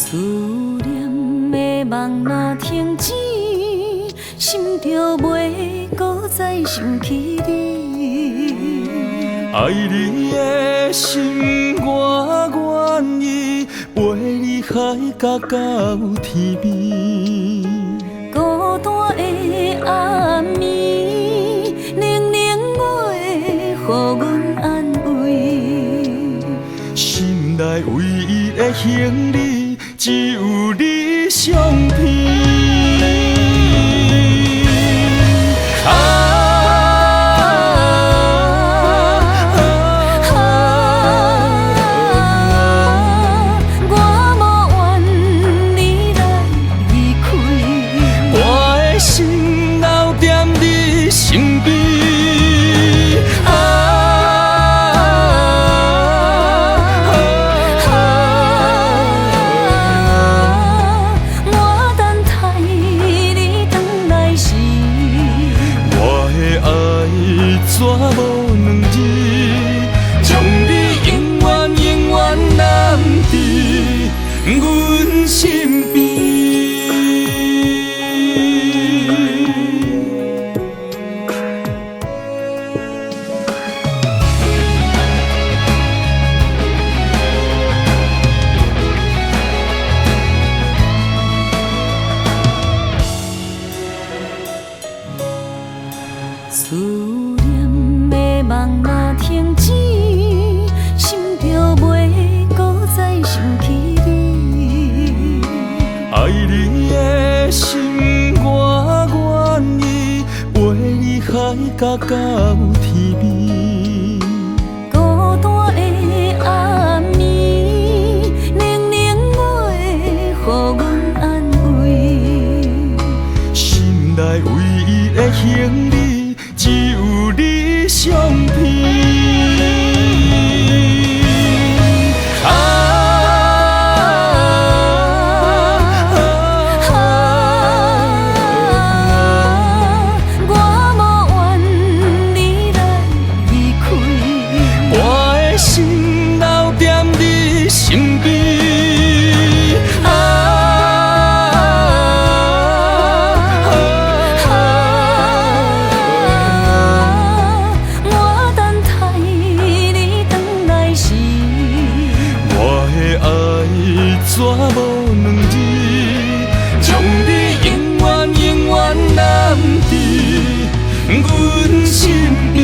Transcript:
思念的梦若停止，心就袂搁再想起你。爱你的心，我愿意陪你海角到天边。孤单的暗暝，冷冷月，予阮安慰。心内唯一的行李，只有你相片。心留在你身边，我等待你回来时，我的爱怎无两字，将你永远永远揽在阮身边。思念的梦若停止，心就袂搁再想起你。爱你的心，我愿意陪你海角到天边。孤单的暗暝，冷冷月，予阮安慰。心内唯一的行李，只有你相片。我无怨你来离开，我的心留在你身边。我等待你回来时，我的爱怎无两字，将你永远永远揽在阮身边。